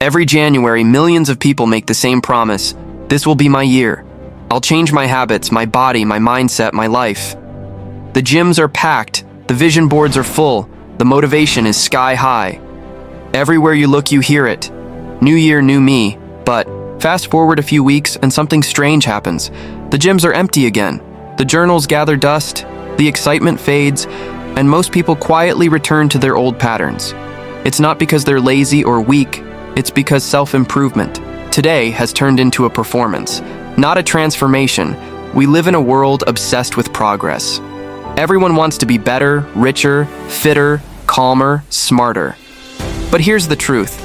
Every January, millions of people make the same promise. This will be my year. I'll change my habits, my body, my mindset, my life. The gyms are packed, the vision boards are full, the motivation is sky high. Everywhere you look, you hear it. New year, new me. But fast forward a few weeks and something strange happens. The gyms are empty again. The journals gather dust, the excitement fades, and most people quietly return to their old patterns. It's not because they're lazy or weak, it's because self-improvement today has turned into a performance, not a transformation. We live in a world obsessed with progress. Everyone wants to be better, richer, fitter, calmer, smarter. But here's the truth.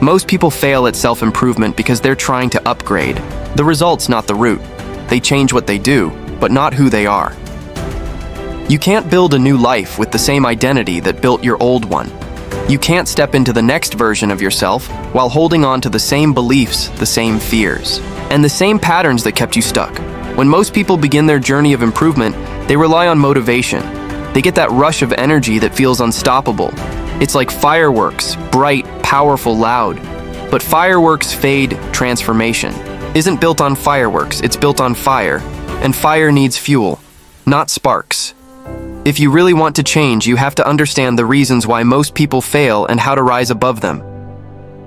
Most people fail at self-improvement because they're trying to upgrade. The result's not the root. They change what they do, but not who they are. You can't build a new life with the same identity that built your old one. You can't step into the next version of yourself while holding on to the same beliefs, the same fears, and the same patterns that kept you stuck. When most people begin their journey of improvement, they rely on motivation. They get that rush of energy that feels unstoppable. It's like fireworks, bright, powerful, loud. But fireworks fade, transformation isn't built on fireworks, it's built on fire. And fire needs fuel, not sparks. If you really want to change, you have to understand the reasons why most people fail and how to rise above them.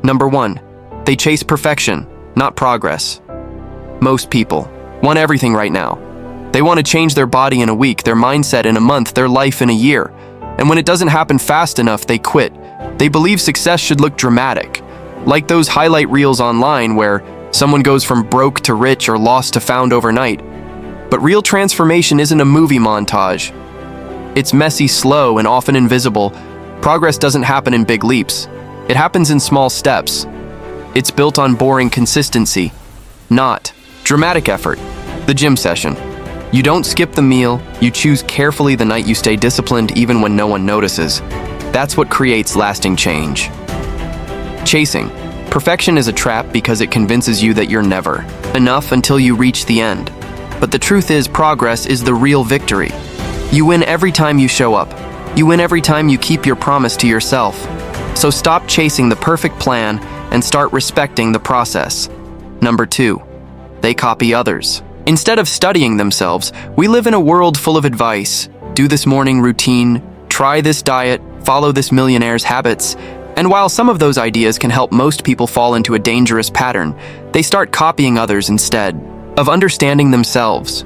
Number 1, they chase perfection, not progress. Most people want everything right now. They want to change their body in a week, their mindset in a month, their life in a year. And when it doesn't happen fast enough, they quit. They believe success should look dramatic, like those highlight reels online where someone goes from broke to rich or lost to found overnight. But real transformation isn't a movie montage. It's messy, slow, and often invisible. Progress doesn't happen in big leaps. It happens in small steps. It's built on boring consistency, not dramatic effort. The gym session. You don't skip the meal, you choose carefully the night you stay disciplined even when no one notices. That's what creates lasting change. Chasing. Perfection is a trap because it convinces you that you're never enough until you reach the end. But the truth is, progress is the real victory. You win every time you show up. You win every time you keep your promise to yourself. So stop chasing the perfect plan and start respecting the process. Number 2, they copy others. Instead of studying themselves, we live in a world full of advice. Do this morning routine, try this diet, follow this millionaire's habits. And while some of those ideas can help most people fall into a dangerous pattern, they start copying others instead of understanding themselves.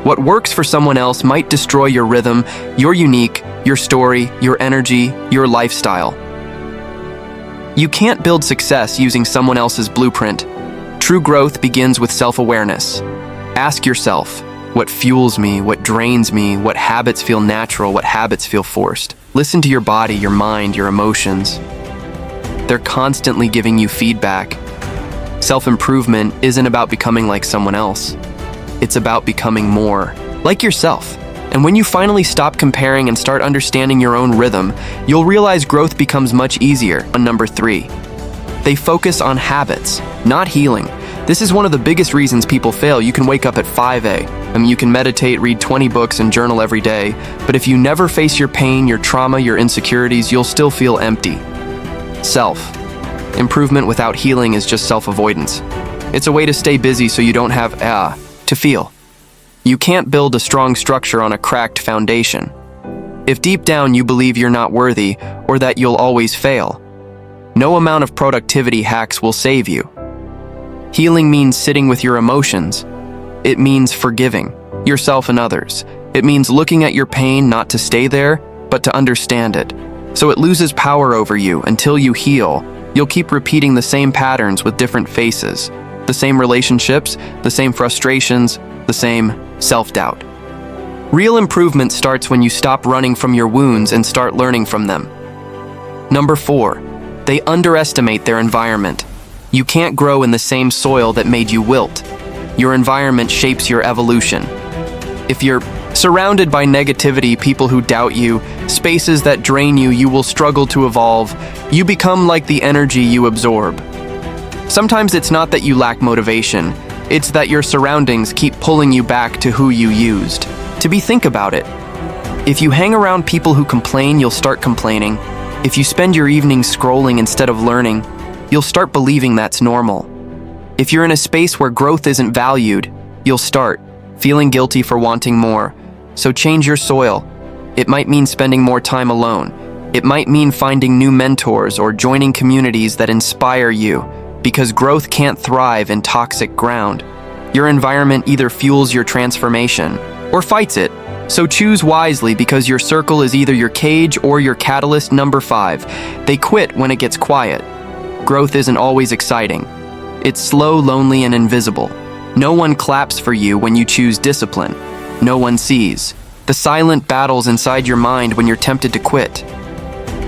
What works for someone else might destroy your rhythm, your unique, your story, your energy, your lifestyle. You can't build success using someone else's blueprint. True growth begins with self-awareness. Ask yourself, what fuels me, what drains me, what habits feel natural, what habits feel forced. Listen to your body, your mind, your emotions. They're constantly giving you feedback. Self-improvement isn't about becoming like someone else. It's about becoming more like yourself. And when you finally stop comparing and start understanding your own rhythm, you'll realize growth becomes much easier. Number 3, they focus on habits, not healing. This is one of the biggest reasons people fail. You can wake up at 5 a.m. You can meditate, read 20 books, and journal every day. But if you never face your pain, your trauma, your insecurities, you'll still feel empty. Self-improvement without healing is just self-avoidance. It's a way to stay busy so you don't have to feel. You can't build a strong structure on a cracked foundation. If deep down you believe you're not worthy or that you'll always fail, no amount of productivity hacks will save you. Healing means sitting with your emotions. It means forgiving yourself and others. It means looking at your pain not to stay there, but to understand it. So it loses power over you. Until you heal, you'll keep repeating the same patterns with different faces. The same relationships, the same frustrations, the same self-doubt. Real improvement starts when you stop running from your wounds and start learning from them. Number 4, they underestimate their environment. You can't grow in the same soil that made you wilt. Your environment shapes your evolution. If you're surrounded by negativity, people who doubt you, spaces that drain you, you will struggle to evolve. You become like the energy you absorb. Sometimes it's not that you lack motivation, it's that your surroundings keep pulling you back to who you used to be. Think about it. If you hang around people who complain, you'll start complaining. If you spend your evenings scrolling instead of learning, you'll start believing that's normal. If you're in a space where growth isn't valued, you'll start feeling guilty for wanting more. So change your soil. It might mean spending more time alone. It might mean finding new mentors or joining communities that inspire you, because growth can't thrive in toxic ground. Your environment either fuels your transformation or fights it. So choose wisely, because your circle is either your cage or your catalyst. Number 5, they quit when it gets quiet. Growth isn't always exciting. It's slow, lonely, and invisible. No one claps for you when you choose discipline. No one sees the silent battles inside your mind when you're tempted to quit.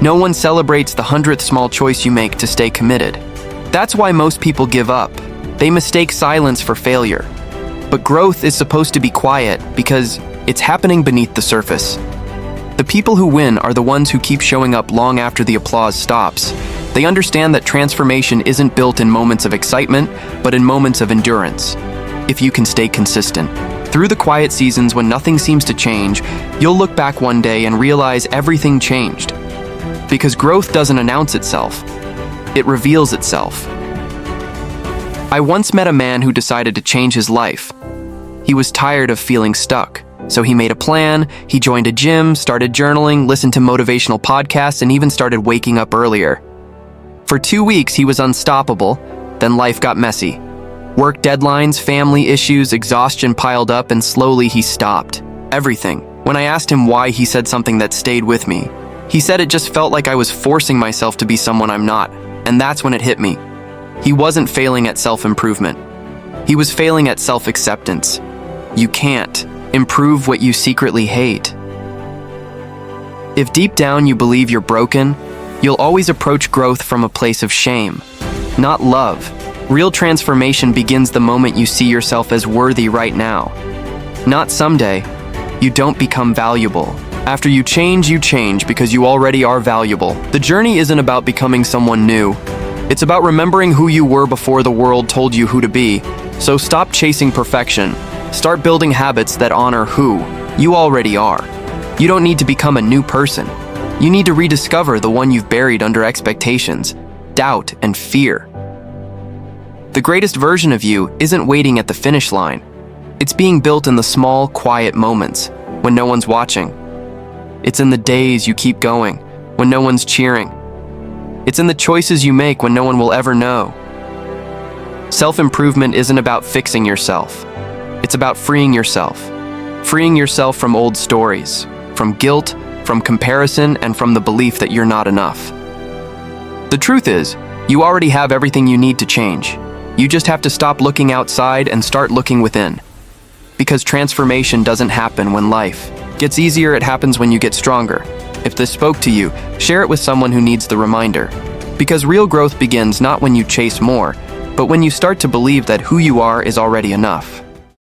No one celebrates the 100th small choice you make to stay committed. That's why most people give up. They mistake silence for failure. But growth is supposed to be quiet because it's happening beneath the surface. The people who win are the ones who keep showing up long after the applause stops. They understand that transformation isn't built in moments of excitement, but in moments of endurance. If you can stay consistent through the quiet seasons when nothing seems to change, you'll look back one day and realize everything changed. Because growth doesn't announce itself, it reveals itself. I once met a man who decided to change his life. He was tired of feeling stuck, so he made a plan. He joined a gym, started journaling, listened to motivational podcasts, and even started waking up earlier. For 2 weeks, he was unstoppable. Then life got messy. Work deadlines, family issues, exhaustion piled up, and slowly he stopped. Everything. When I asked him why, he said something that stayed with me. He said it just felt like I was forcing myself to be someone I'm not, and that's when it hit me. He wasn't failing at self-improvement. He was failing at self-acceptance. You can't improve what you secretly hate. If deep down you believe you're broken, you'll always approach growth from a place of shame, not love. Real transformation begins the moment you see yourself as worthy right now, not someday. You don't become valuable. After you change because you already are valuable. The journey isn't about becoming someone new. It's about remembering who you were before the world told you who to be. So stop chasing perfection. Start building habits that honor who you already are. You don't need to become a new person. You need to rediscover the one you've buried under expectations, doubt, and fear. The greatest version of you isn't waiting at the finish line. It's being built in the small, quiet moments when no one's watching. It's in the days you keep going when no one's cheering. It's in the choices you make when no one will ever know. Self-improvement isn't about fixing yourself. It's about freeing yourself. Freeing yourself from old stories, from guilt, from comparison, and from the belief that you're not enough. The truth is, you already have everything you need to change. You just have to stop looking outside and start looking within. Because transformation doesn't happen when life gets easier, it happens when you get stronger. If this spoke to you, share it with someone who needs the reminder. Because real growth begins not when you chase more, but when you start to believe that who you are is already enough.